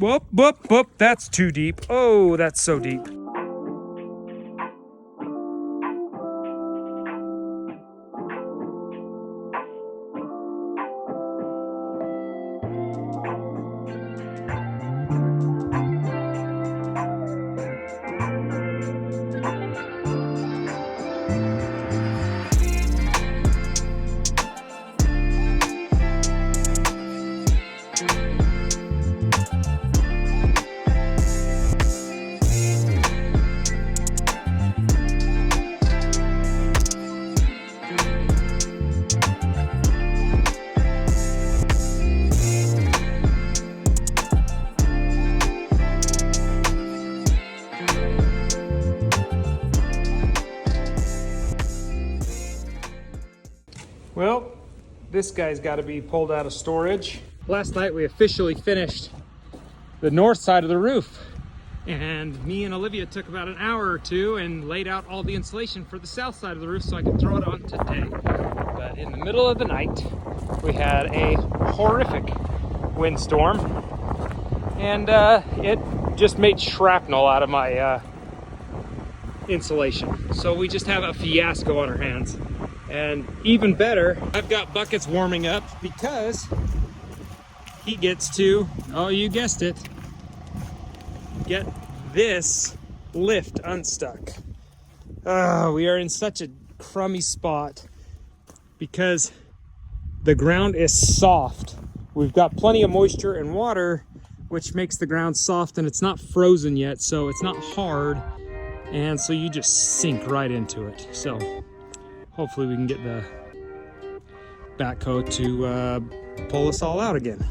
Whoop, whoop, whoop. That's too deep. Oh, that's so deep. Well, this guy's got to be pulled out of storage. Last night we officially finished the north side of the roof, and me and Olivia took about an hour or two and laid out all the insulation for the south side of the roof so I could throw it on today. But in the middle of the night, we had a horrific windstorm, and it just made shrapnel out of my insulation. So we just have a fiasco on our hands. And even better, I've got buckets warming up because he gets to, oh, you guessed it, get this lift unstuck. We are in such a crummy spot because the ground is soft. We've got plenty of moisture and water, which makes the ground soft, and it's not frozen yet, so it's not hard. And so you just sink right into it. So hopefully we can get the backhoe to pull us all out again.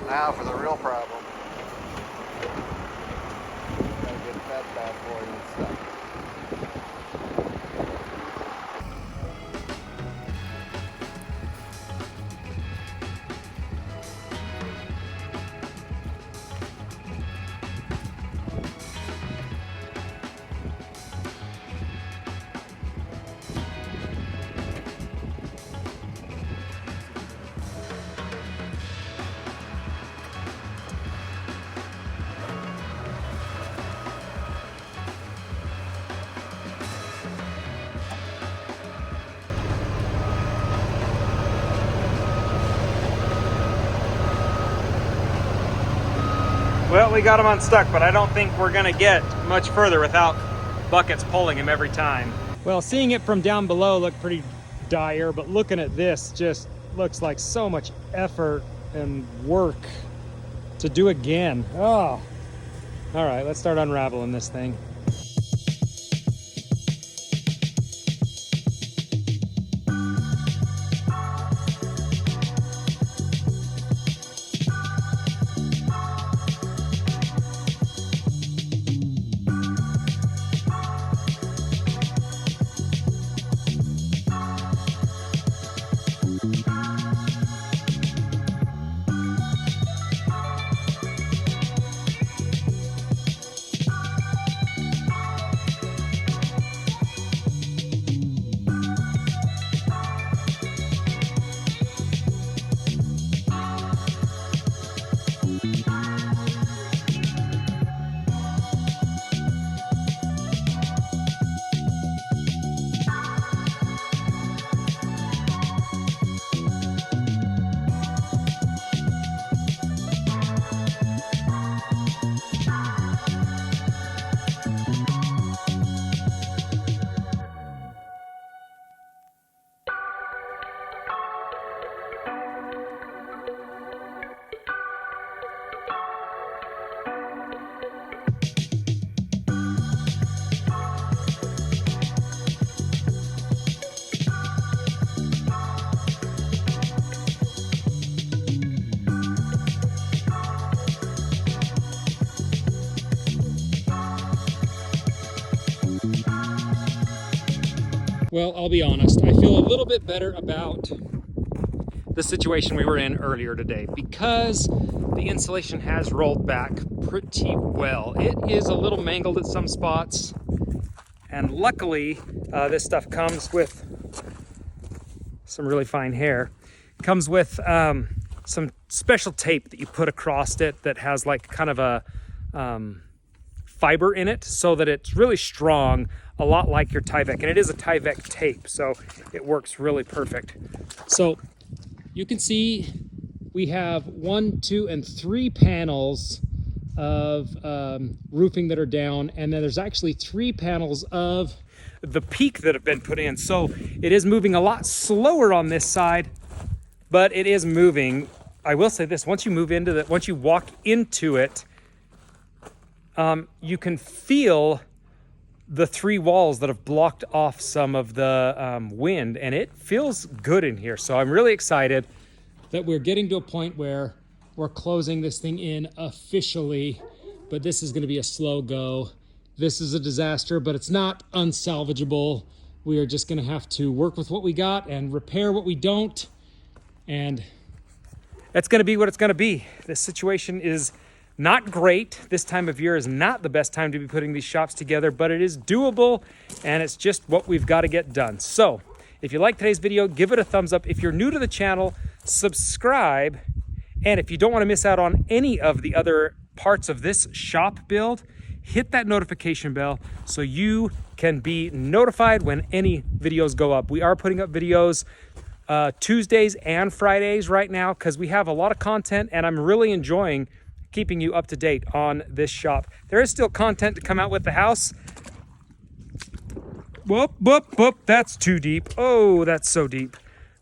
Now for the real problem. Gotta get that bad boy unstuck. Well, we got him unstuck, but I don't think we're gonna get much further without buckets pulling him every time. Well, seeing it from down below looked pretty dire, but looking at this just looks like so much effort and work to do again. Oh, all right, let's start unraveling this thing. Well, I'll be honest, I feel a little bit better about the situation we were in earlier today because the insulation has rolled back pretty well. It is a little mangled at some spots, and luckily this stuff comes with some really fine hair. It comes with some special tape that you put across it that has like kind of a fiber in it so that it's really strong, a lot like your Tyvek, and it is a Tyvek tape, so it works really perfect. So you can see we have 1, 2, and 3 panels of roofing that are down, and then there's actually 3 panels of the peak that have been put in. So it is moving a lot slower on this side, but it is moving. I will say this, once you walk into it, you can feel the 3 walls that have blocked off some of the wind, and it feels good in here. So I'm really excited that we're getting to a point where we're closing this thing in officially, but this is going to be a slow go. This is a disaster, but it's not unsalvageable. We are just going to have to work with what we got and repair what we don't, and that's going to be what it's going to be. This situation is not great. This time of year is not the best time to be putting these shops together, but it is doable, and it's just what we've got to get done. So if you like today's video, give it a thumbs up. If you're new to the channel, subscribe. And if you don't want to miss out on any of the other parts of this shop build, hit that notification bell so you can be notified when any videos go up. We are putting up videos Tuesdays and Fridays right now because we have a lot of content, and I'm really enjoying keeping you up to date on this shop. There is still content to come out with the house. Whoop, whoop, whoop, that's too deep. Oh, that's so deep.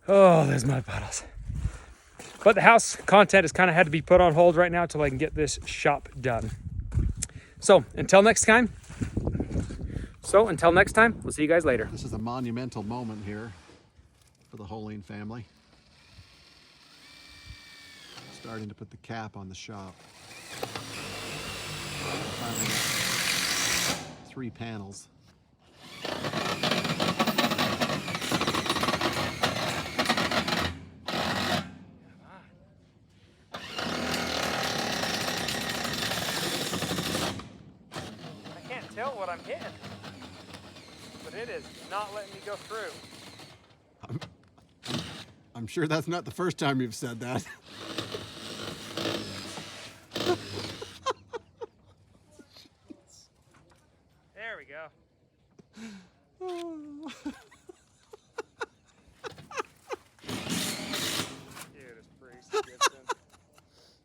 Oh, there's mud puddles. But the house content has kind of had to be put on hold right now until I can get this shop done. So until next time, we'll see you guys later. This is a monumental moment here for the Holine family. Starting to put the cap on the shop. Finally got 3 panels. I can't tell what I'm hitting, but it is not letting me go through. I'm sure that's not the first time you've said that. There we go.